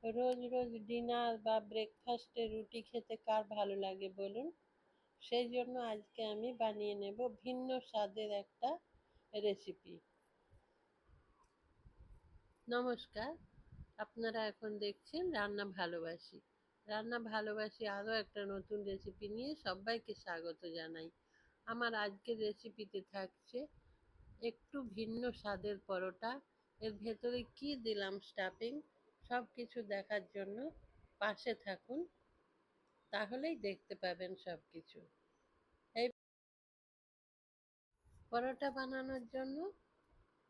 রোজ রোজ dinner বা ব্রেকফাস্টে রুটি খেতে কার ভালো লাগে বলুন? সেই জন্য আজকে আমি বানিয়ে নেব ভিন্ন স্বাদের একটা রেসিপি। নমস্কার, আপনারা এখন দেখছেন রান্না ভালোবাসি। রান্না ভালোবাসি আরও একটা নতুন রেসিপি নিয়ে সবাইকে স্বাগত জানাই। আমার আজকের রেসিপিতে থাকছে একটু ভিন্ন স্বাদের পরোটা। এর ভেতরে কি দিলাম স্টাফিং সব কিছু দেখার জন্য পাশে থাকুন, তাহলেই দেখতে পাবেন সব কিছু। এই পরোটা বানানোর জন্য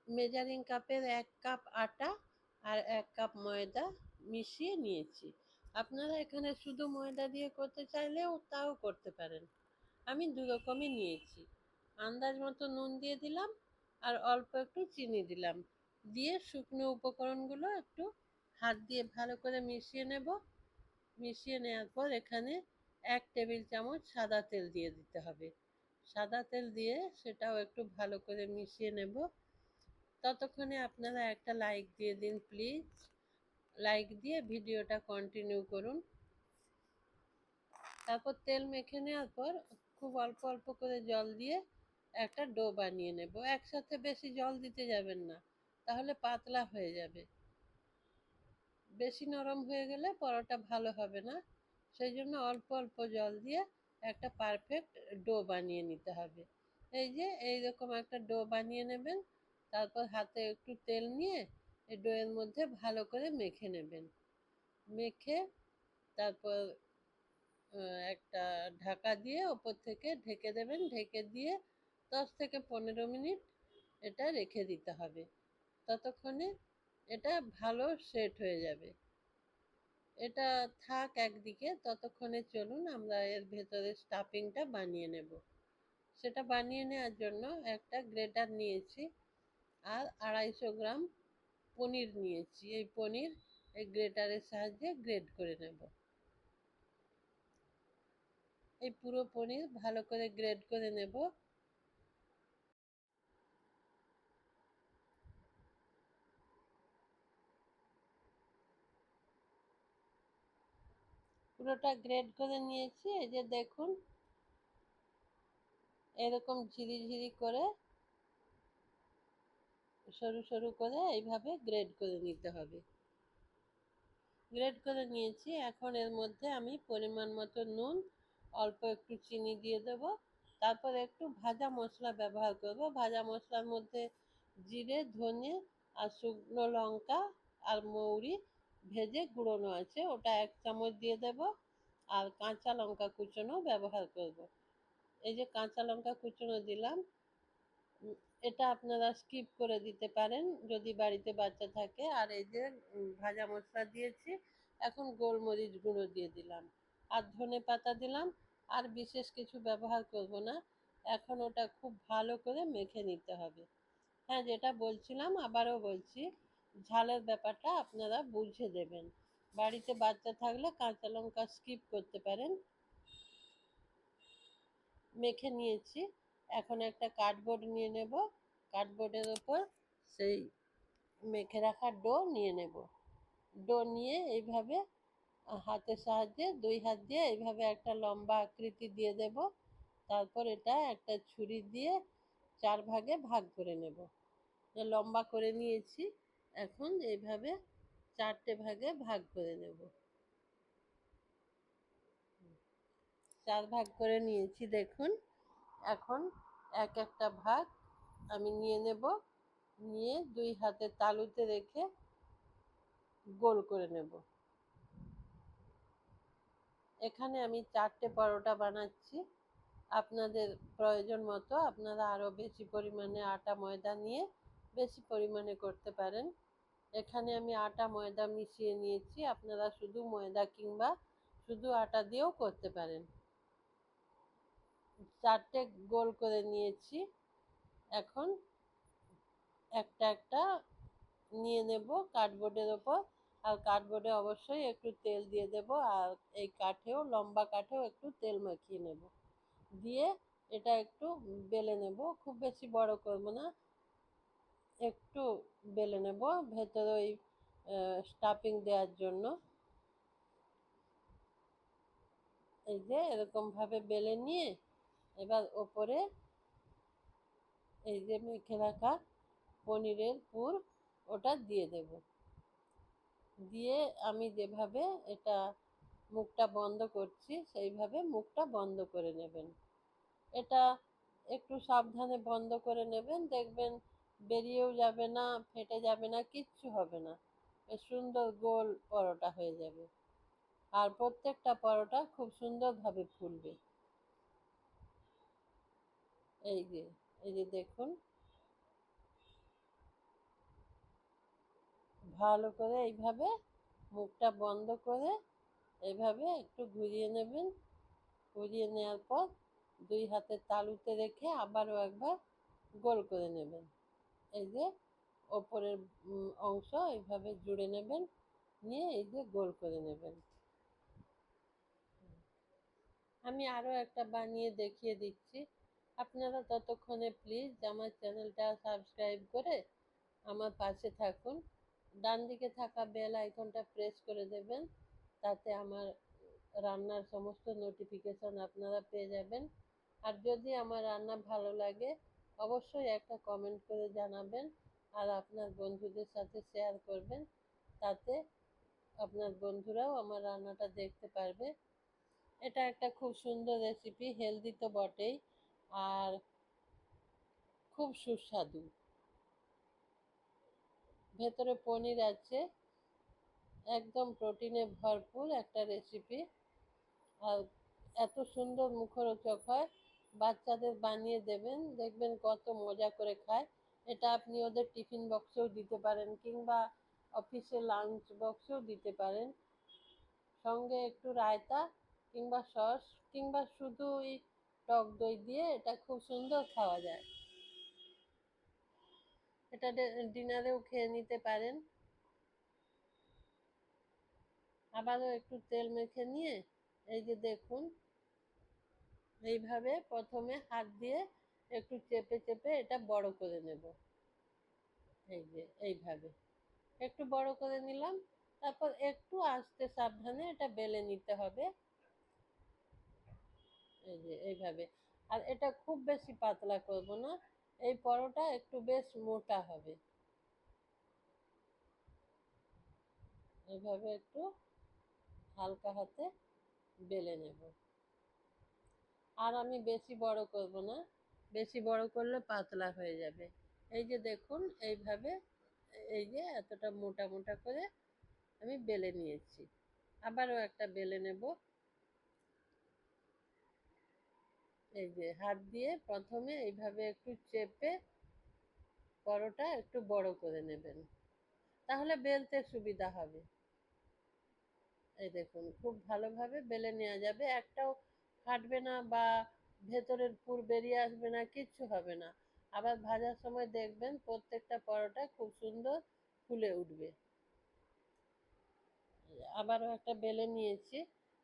মেজারিং কাপের 1 কাপ আটা আর 1 কাপ ময়দা মিশিয়ে নিয়েছি। আপনারা এখানে শুধু ময়দা দিয়ে করতে চাইলেও তাও করতে পারেন। আমি দু রকমই নিয়েছি। আন্দাজ মতো নুন দিয়ে দিলাম আর অল্প একটু চিনি দিলাম। দিয়ে শুকনো উপকরণগুলো একটু হাত দিয়ে ভালো করে মিশিয়ে নেব। মিশিয়ে নেওয়ার পর এখানে 1 টেবিল চামচ সাদা তেল দিয়ে দিতে হবে। সাদা তেল দিয়ে সেটাও একটু ভালো করে মিশিয়ে নেব। ততক্ষণে আপনারা একটা লাইক দিয়ে দিন প্লিজ। লাইক দিয়ে ভিডিওটা কন্টিনিউ করুন। তারপর তেল মেখে নেওয়ার পর খুব অল্প অল্প করে জল দিয়ে একটা ডো বানিয়ে নেব। একসাথে বেশি জল দিতে যাবেন না, তাহলে পাতলা হয়ে যাবে। বেশি নরম হয়ে গেলে পরোটা ভালো হবে না। সেই জন্য অল্প অল্প জল দিয়ে একটা পারফেক্ট ডো বানিয়ে নিতে হবে। এই যে এইরকম একটা ডো বানিয়ে নেবেন। তারপর হাতে একটু তেল নিয়ে এই ডোয়ের মধ্যে ভালো করে মেখে নেবেন। মেখে তারপর একটা ঢাকা দিয়ে ওপর থেকে ঢেকে দেবেন। ঢেকে দিয়ে 10 থেকে 15 মিনিট এটা রেখে দিতে হবে। ততক্ষণে এটা ভালো সেট হয়ে যাবে। এটা থাক একদিকে, ততক্ষণে চলুন আমরা এর ভেতরে স্টাফিংটা বানিয়ে নেব। সেটা বানিয়ে নেওয়ার জন্য একটা গ্রেটার নিয়েছি আর 250 গ্রাম পনির নিয়েছি। এই পনির এই গ্রেটারের সাহায্যে গ্রেট করে নেব। এই পুরো পনির ভালো করে গ্রেট করে নেব। পুরোটা গ্রেট করে নিয়েছি। এই যে দেখুন, এরকম ঝিরি ঝিরি করে সরু সরু করে এইভাবে গ্রেট করে নিতে হবে। গ্রেট করে নিয়েছি। এখন এর মধ্যে আমি পরিমাণ মতো নুন, অল্প একটু চিনি দিয়ে দেব। তারপর একটু ভাজা মশলা ব্যবহার করব। ভাজা মশলার মধ্যে জিরে, ধনে আর শুকনো লঙ্কা আর মৌরি ভেজে গুঁড়োনো আছে, ওটা 1 চামচ দিয়ে দেব। আর কাঁচা লঙ্কা কুচোনো ব্যবহার করব। এই যে কাঁচা লঙ্কা কুচোনো দিলাম, এটা আপনারা স্কিপ করে দিতে পারেন যদি বাড়িতে বাচ্চা থাকে। আর এই যে ভাজা মশলা দিয়েছি, এখন গোলমরিচ গুঁড়ো দিয়ে দিলাম আর ধনে পাতা দিলাম। আর বিশেষ কিছু ব্যবহার করব না। এখন ওটা খুব ভালো করে মেখে নিতে হবে। হ্যাঁ, যেটা বলছিলাম আবারও বলছি, ঝালের ব্যাপারটা আপনারা বুঝে দেবেন। বাড়িতে বাচ্চা থাকলে কাঁচা লঙ্কা স্কিপ করতে পারেন। মেখে নিয়েছি। এখন একটা কার্ডবোর্ড নিয়ে নেব। কার্ডবোর্ডের ওপর সেই মেখে রাখা ডো নিয়ে নেব। ডো নিয়ে এইভাবে হাতের সাহায্যে 2 হাত দিয়ে এইভাবে একটা লম্বা আকৃতি দিয়ে দেব। তারপর এটা একটা ছুরি দিয়ে 4 ভাগে ভাগ করে নেব। লম্বা করে নিয়েছি। এখন এইভাবে 4টে ভাগে ভাগ করে নেব। 4 ভাগ করে নিয়েছি দেখুন। এখন এক একটা ভাগ আমি নিয়ে নেব। নিয়ে 2 হাতের তালুতে রেখে গোল করে নেব। এখানে আমি 4টে পরোটা বানাচ্ছি। আপনাদের প্রয়োজন মতো আপনারা আরও বেশি পরিমাণে আটা ময়দা নিয়ে বেশি পরিমাণে করতে পারেন। এখানে আমি আটা ময়দা মিশিয়ে নিয়েছি। আপনারা শুধু ময়দা কিংবা শুধু আটা দিয়েও করতে পারেন। 4টে গোল করে নিয়েছি। এখন একটা একটা নিয়ে নেব কার্ডবোর্ডের ওপর। আর কার্ডবোর্ডে অবশ্যই একটু তেল দিয়ে দেব। আর এই কাঠেও, লম্বা কাঠেও একটু তেল মাখিয়ে নেব। দিয়ে এটা একটু বেলে নেব। খুব বেশি বড় করব না, একটু বেলে নেব। ভেতরে ওই স্টাফিং দেওয়ার জন্য। এই যে এরকমভাবে বেলে নিয়ে এবার ওপরে এই যে মেখে রাখা পনিরের পুর ওটা দিয়ে দেব। দিয়ে আমি যেভাবে এটা মুখটা বন্ধ করছি সেইভাবে মুখটা বন্ধ করে নেবেন। এটা একটু সাবধানে বন্ধ করে নেবেন, দেখবেন বেরিয়েও যাবে না, ফেটে যাবে না, কিচ্ছু হবে না। বেশ সুন্দর গোল পরোটা হয়ে যাবে। আর প্রত্যেকটা পরোটা খুব সুন্দরভাবে ফুলবে। এই যে এই যে দেখুন, ভালো করে এইভাবে মুখটা বন্ধ করে এইভাবে একটু ঘুরিয়ে নেবেন। ঘুরিয়ে নেওয়ার পর দুই হাতের তালুতে রেখে আবারও একবার গোল করে নেবেন। এই যে ওপরের অংশ এইভাবে জুড়ে নেবেন, নিয়ে এই যে গোল করে নেবেন। আমি আরও একটা বানিয়ে দেখিয়ে দিচ্ছি। আপনারা ততক্ষণে প্লিজ আমার চ্যানেলটা সাবস্ক্রাইব করে আমার পাশে থাকুন। ডান দিকে থাকা বেল আইকনটা প্রেস করে দেবেন, তাতে আমার রান্নার সমস্ত নোটিফিকেশন আপনারা পেয়ে যাবেন। আর যদি আমার রান্না ভালো লাগে অবশ্যই একটা কমেন্ট করে জানাবেন, আর আপনার বন্ধুদের সাথে শেয়ার করবেন, তাতে আপনার বন্ধুরাও আমার রান্নাটা দেখতে পারবে। এটা একটা খুব সুন্দর রেসিপি, হেলদি তো বটেই, আর খুব সুস্বাদু। ভেতরে পনির আছে, একদম প্রোটিনে ভরপুর একটা রেসিপি। আর এত সুন্দর মুখরোচক হয়, বাচ্চাদের বানিয়ে দেবেন, দেখবেন কত মজা করে খায়। এটা আপনি ওদের টিফিন বক্সেও দিতে পারেন, কিংবা অফিসে লাঞ্চ বক্সেও দিতে পারেন। সঙ্গে একটু রায়তা কিংবা সস কিংবা শুধু ওই টক দই দিয়ে এটা খুব সুন্দর খাওয়া যায়। এটা ডিনারেও খেয়ে নিতে পারেন। আবারও একটু তেল মেখে নিয়ে এই যে দেখুন, এইভাবে প্রথমে হাত দিয়ে একটু চেপে চেপে এটা বড় করে নেব। এই যে এইভাবে একটু বড় করে নিলাম, তারপর একটু আস্তে সাবধানে এটা বেলে নিতে হবে। এই যে এইভাবে। আর এটা খুব বেশি পাতলা করব না, এই পরোটা একটু বেশ মোটা হবে। এইভাবে একটু হালকা হাতে বেলে নেব। আর আমি বেশি বড় করব না, বেশি বড় করলে পাতলা হয়ে যাবে। এই যে দেখুন এইভাবে, এই যে এতটা মোটা মোটা করে আমি বেলে নিয়েছি। আবারও একটা বেলে নেব। এই যে হাত দিয়ে প্রথমে এইভাবে একটু চেপে পরোটা একটু বড় করে নেবেন, তাহলে বেলতে সুবিধা হবে। এই দেখুন খুব ভালোভাবে বেলে নেওয়া যাবে, একটাও ফাটবে না বা ভেতরের পুর বেরিয়ে আসবে না, কিচ্ছু হবে না। আবার ভাজার সময় দেখবেন প্রত্যেকটা পরোটা খুব সুন্দর ফুলে উঠবে। আবারও একটা বেলে নিয়েছি।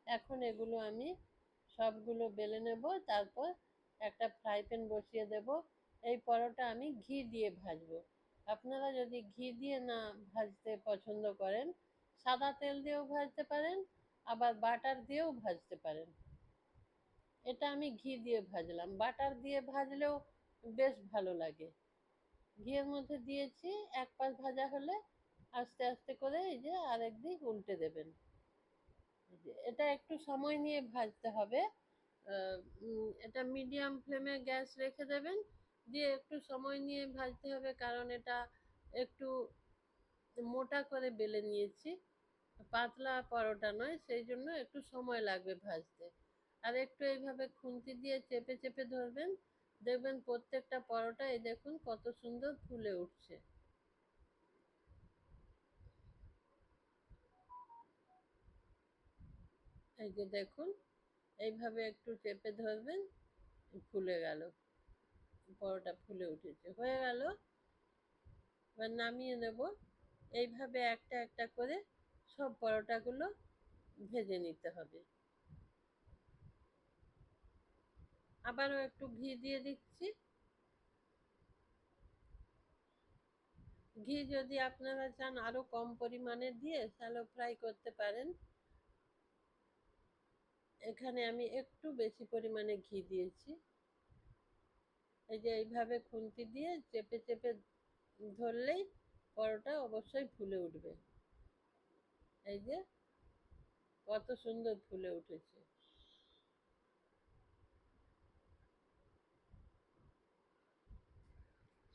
এখন এগুলো আমি সবগুলো বেলে নেব, তারপর একটা ফ্রাই প্যান বসিয়ে দেব। এই পরোটা আমি ঘি দিয়ে ভাজবো। আপনারা যদি ঘি দিয়ে না ভাজতে পছন্দ করেন, সাদা তেল দিয়েও ভাজতে পারেন, আবার বাটার দিয়েও ভাজতে পারেন। এটা আমি ঘি দিয়ে ভাজলাম, বাটার দিয়ে ভাজলেও বেশ ভালো লাগে। ঘিয়ের মধ্যে দিয়েছি, এক পাশ ভাজা হলে আস্তে আস্তে করে এই যে আরেক দিক উল্টে দেবেন। এটা একটু সময় নিয়ে ভাজতে হবে। এটা মিডিয়াম ফ্লেমে গ্যাস রেখে দেবেন, দিয়ে একটু সময় নিয়ে ভাজতে হবে, কারণ এটা একটু মোটা করে বেলে নিয়েছি, পাতলা পরোটা নয়, সেই জন্য একটু সময় লাগবে ভাজতে। আর একটু এইভাবে খুন্তি দিয়ে চেপে চেপে ধরবেন, দেখবেন প্রত্যেকটা পরোটা এই দেখুন কত সুন্দর ফুলে উঠছে। এই যে দেখুন, এইভাবে একটু চেপে ধরবেন, ফুলে গেল, পরোটা ফুলে উঠেছে, হয়ে গেল। এবার নামিয়ে নেব। এইভাবে একটা একটা করে সব পরোটাগুলো ভেজে নিতে হবে। আবারও একটু ঘি দিয়ে দিচ্ছি। ঘি যদি আপনারা চান আরও কম পরিমাণে দিয়ে শ্যালো ফ্রাই করতে পারেন। এখানে আমি একটু বেশি পরিমাণে ঘি দিয়েছি। এই যে এইভাবে খুন্তি দিয়ে চেপে চেপে ধরলেই পরোটা অবশ্যই ফুলে উঠবে। এই যে কত সুন্দর ফুলে উঠেছে।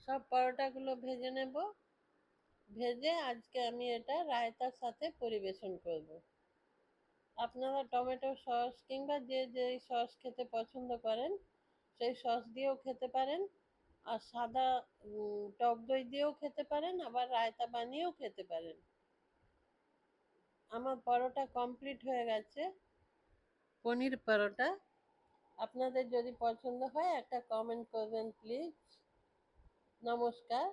সব পরোটাগুলো ভেজে নেব। ভেজে আজকে আমি এটা রায়তার সাথে পরিবেশন করব। আপনারা টমেটো সস কিংবা যে যেই সস খেতে পছন্দ করেন সেই সস দিয়েও খেতে পারেন, আর সাদা টক দই দিয়েও খেতে পারেন, আবার রায়তা বানিয়েও খেতে পারেন। আমার পরোটা কমপ্লিট হয়ে গেছে, পনির পরোটা। আপনাদের যদি পছন্দ হয় একটা কমেন্ট করবেন প্লিজ। নমস্কার,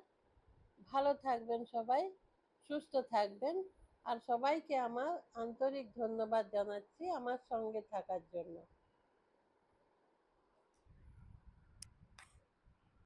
ভালো থাকবেন সবাই, সুস্থ থাকবেন, আর সবাইকে আমার আন্তরিক ধন্যবাদ জানাচ্ছি আমার সঙ্গে থাকার জন্য।